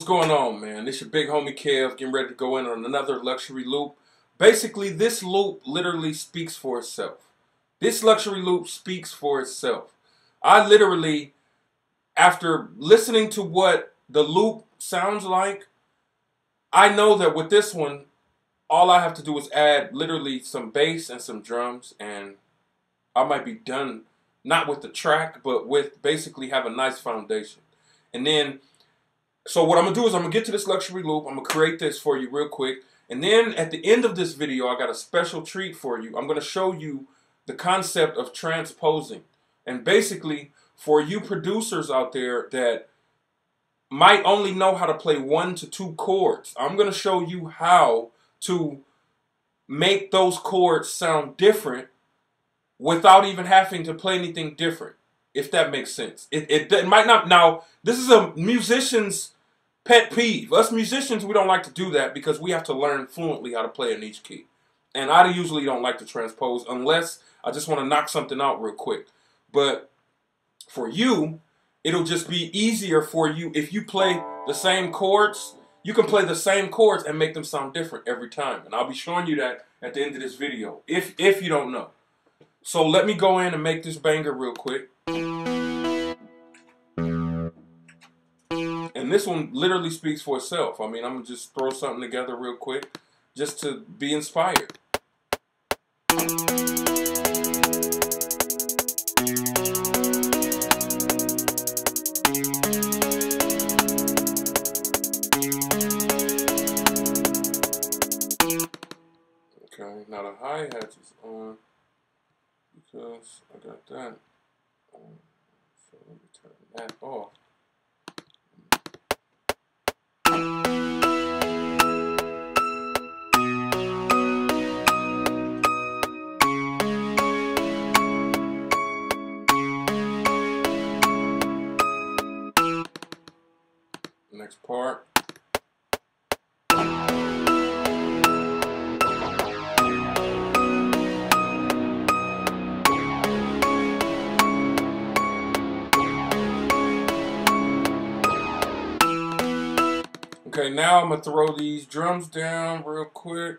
going on, man? This your big homie Kev, getting ready to go in on another luxury loop. Basically, this loop literally speaks for itself. This luxury loop speaks for itself. I literally, after listening to what the loop sounds like, I know that with this one, all I have to do is add literally some bass and some drums, and I might be done, not with the track, but with basically have a nice foundation. And then, so what I'm going to do is I'm going to get to this luxury loop. I'm going to create this for you real quick. And then at the end of this video, I got a special treat for you. I'm going to show you the concept of transposing. And basically, for you producers out there that might only know how to play 1 to 2 chords, I'm going to show you how to make those chords sound different without even having to play anything different, if that makes sense. It might not. Now, this is a musician's pet peeve. Us musicians, we don't like to do that because we have to learn fluently how to play in each key. And I usually don't like to transpose unless I just want to knock something out real quick. But for you, it'll just be easier for you if you play the same chords. You can play the same chords and make them sound different every time. And I'll be showing you that at the end of this video, if you don't know. So let me go in and make this banger real quick. And this one literally speaks for itself. I mean, I'm going to just throw something together real quick just to be inspired. Okay, now the hi-hat is on because I got that on. So let me turn that off. Next part. Okay, now I'm going to throw these drums down real quick.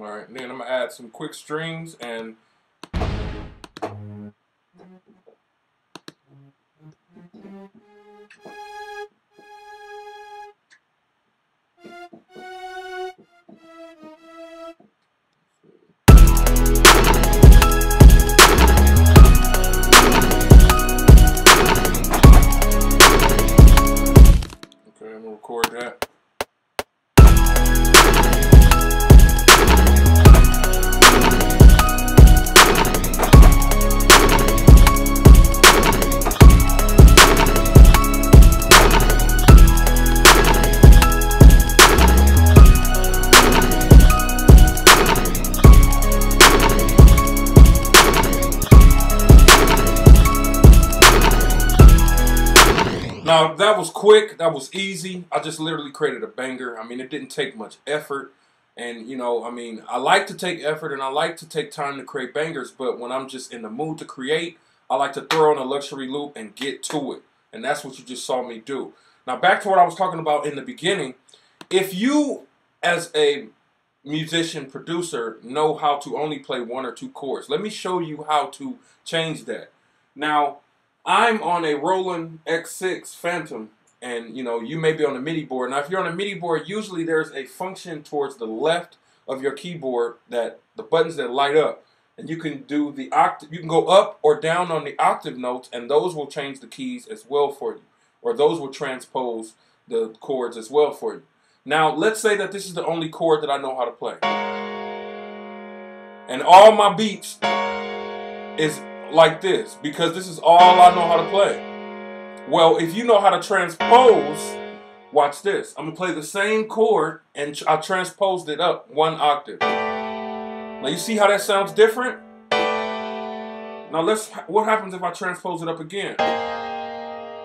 Alright, then I'm going to add some quick strings and okay, I'm going to record that. Now, that was quick. That was easy. I just literally created a banger. I mean, it didn't take much effort. And, you know, I mean, I like to take effort and I like to take time to create bangers. But when I'm just in the mood to create, I like to throw on a luxury loop and get to it. And that's what you just saw me do. Now, back to what I was talking about in the beginning. If you, as a musician, producer know how to only play one or two chords. Let me show you how to change that. Now, I'm on a Roland X6 Phantom, and you may be on a MIDI board. Now, if you're on a MIDI board, usually there's a function towards the left of your keyboard, that the buttons that light up, and you can do the octave. You can go up or down on the octave notes, and those will change the keys as well for you, or those will transpose the chords as well for you. Now, let's say that this is the only chord that I know how to play, and all my beats is like this, because this is all I know how to play. Well, if you know how to transpose, watch this. I'm going to play the same chord, and I transposed it up one octave. Now, you see how that sounds different? Now, what happens if I transpose it up again?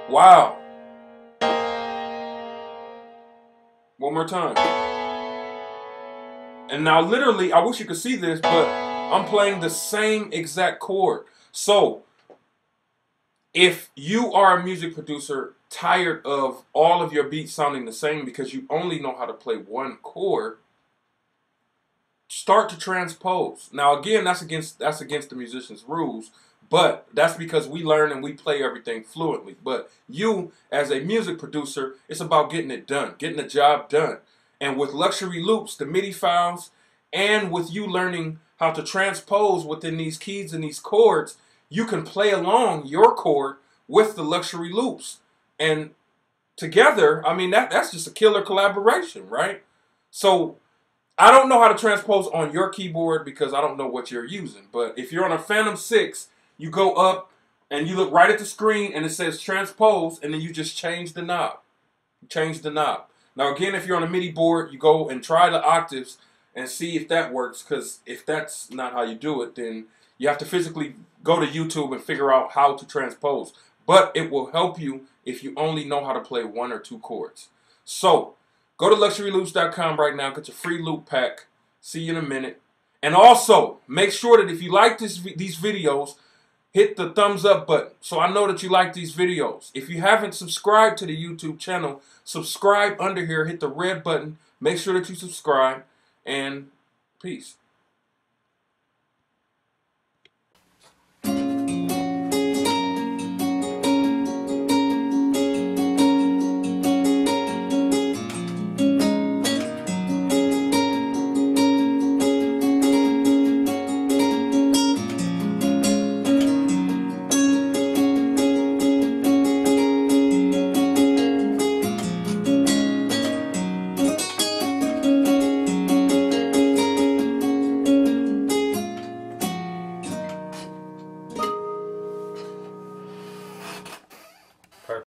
Wow. One more time. And now, literally, I wish you could see this, but I'm playing the same exact chord. So, if you are a music producer tired of all of your beats sounding the same because you only know how to play one chord, start to transpose. Now, again, that's against the musician's rules, but that's because we learn and we play everything fluently. But you, as a music producer, it's about getting it done, getting the job done. And with Luxury Loops, the MIDI files, and with you learning how to transpose within these keys and these chords, you can play along your chord with the Luxury Loops. And together, I mean, that's just a killer collaboration, right? So I don't know how to transpose on your keyboard because I don't know what you're using. But if you're on a Phantom 6, you go up and you look right at the screen and it says transpose, and then you just change the knob. Change the knob. Now again, if you're on a MIDI board, you go and try the octaves and see if that works, because if that's not how you do it, then you have to physically go to YouTube and figure out how to transpose. But it will help you if you only know how to play one or two chords. So, go to luxuryloops.com right now, get your free loop pack. See you in a minute. And also, make sure that if you like these videos, hit the thumbs up button so I know that you like these videos. If you haven't subscribed to the YouTube channel, subscribe under here, hit the red button, make sure that you subscribe, and peace.